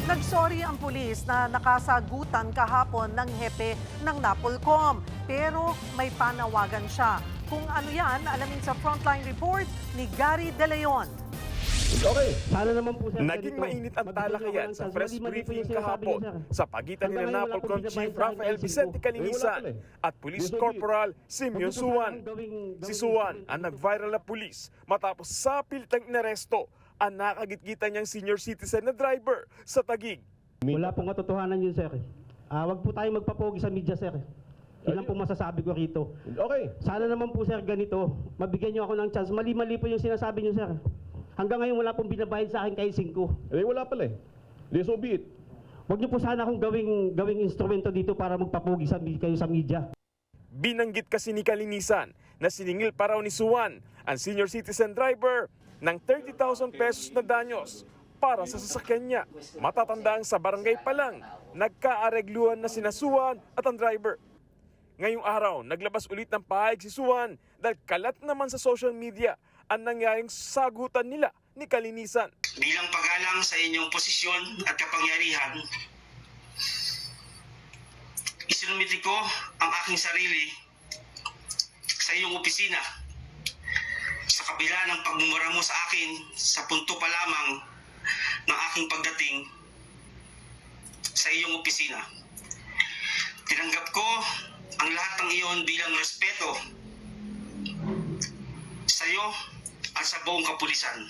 Nagsorry ang pulis na nakasagutan kahapon ng hepe ng NAPOLCOM. Pero may panawagan siya. Kung ano yan, alamin sa Frontline Report ni Gary De Leon. Okay. Sana naman po, sir, Naging mainit ang talakayan sa press briefing kahapon sa pagitan ni NAPOLCOM Chief Rafael Vicente Calinisan at Police Corporal Simeon Suwan. Si Suwan ang nag-viral na pulis matapos sa pilitang inaresto ang nakagitgitan niyang senior citizen na driver sa Taguig. Wala pong katotohanan yun, sir. Wag po tayo magpapogi sa media, sir. Ilan po masasabi ko rito. Okay. Sana naman po, sir, ganito. Mabigyan niyo ako ng chance. Mali-mali po yung sinasabi niyo, sir. Hanggang ngayon wala pong binabayad sa akin kahit 5. Wala pala eh. So be it. Huwag niyo po sana akong gawing instrumento dito para magpapogi kayo sa media. Binanggit kasi ni Calinisan na siningil pa raw ni Suwan ang senior citizen driver ng 30,000 pesos na danyos para sa sasakyan niya. Matatandaan sa barangay pa lang, nagkaaregluhan na sina Suwan at ang driver. Ngayong araw, naglabas ulit ng pahayag si Suwan dahil kalat naman sa social media ang nangyaring sagutan nila ni Calinisan. Bilang paggalang sa inyong posisyon at kapangyarihan, isinumiti ko ang aking sarili sa iyong opisina. Sa kabila ng pagmumura mo sa akin sa punto pa lamang ng aking pagdating sa iyong opisina. Tinanggap ko ang lahat ng iyon bilang respeto sa iyo at sa buong kapulisan.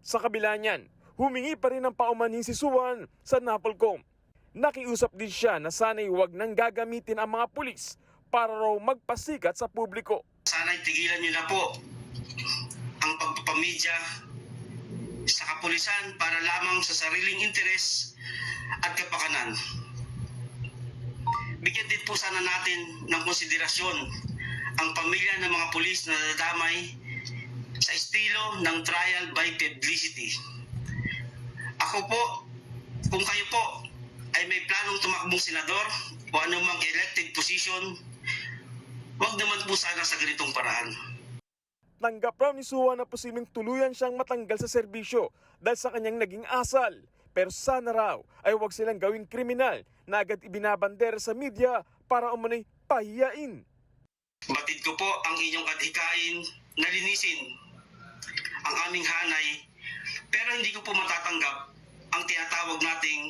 Sa kabila niyan, humingi pa rin ng paumanhin si Suwan sa NAPOLCOM. Nakiusap din siya na sana'y huwag nang gagamitin ang mga pulis para raw magpasikat sa publiko. Sana'y tigilan niyo na po ang pagpapamedya sa kapulisan para lamang sa sariling interes at kapakanan. Bigyan din po sana natin ng konsiderasyon ang pamilya ng mga pulis na nadadamay sa estilo ng trial by publicity. Ako po, kung kayo po ay may planong tumakbong senador o anumang elected position, wag naman po sana sa ganitong paraan. Tanggap raw ni Suwan na posibleng tuluyan siyang matanggal sa serbisyo dahil sa kanyang naging asal. Pero sana raw ay huwag silang gawing kriminal na agad ibinabandera sa media para umano'y pahiyain. Batid ko po ang inyong adhikain na linisin ang aming hanay, pero hindi ko po matatanggap ang tinatawag nating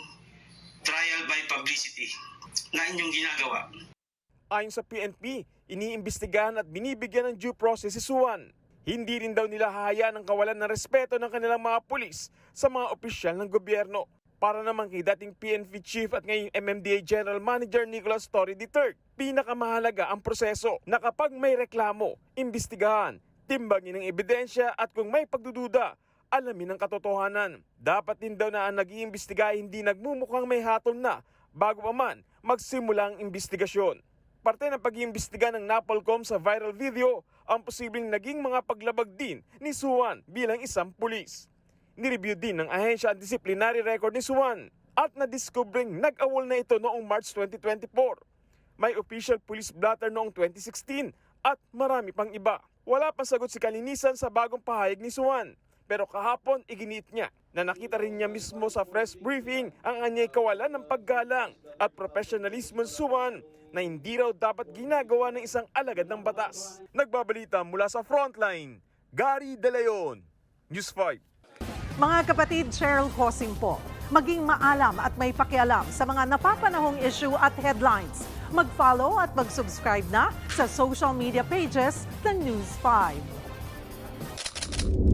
trial by publicity na inyong ginagawa. Ayon sa PNP, iniimbestigahan at binibigyan ng due process si Suwan. Hindi rin daw nila hahayaan ang kawalan ng respeto ng kanilang mga pulis sa mga opisyal ng gobyerno. Para naman kay dating PNP Chief at ngayong MMDA General Manager Nicolas Torre III, pinakamahalaga ang proseso na kapag may reklamo, imbestigahan, timbangin ng ebidensya at kung may pagdududa, alamin ang katotohanan. Dapat din daw na ang nag-iimbestiga hindi nagmumukhang may hatol na bago pa man magsimula ang imbestigasyon. Parte ng pag-iimbestiga ng NAPOLCOM sa viral video ang posibleng naging mga paglabag din ni Suwan bilang isang pulis. Nireview din ng ahensya ang disciplinary record ni Suwan at nadiskubring nag-awol na ito noong March 2024. May official police blotter noong 2016 at marami pang iba. Wala pang sagot si Calinisan sa bagong pahayag ni Suwan. Pero kahapon iginit niya na nakita rin niya mismo sa press briefing ang anyay kawalan ng paggalang at professionalismo ni Suwan na hindi raw dapat ginagawa ng isang alagad ng batas. Nagbabalita mula sa Frontline, Gary De Leon, News 5. Mga kapatid, Cheryl Cosing po. Maging maalam at may pakialam sa mga napapanahong issue at headlines. Mag-follow at mag-subscribe na sa social media pages ng News 5.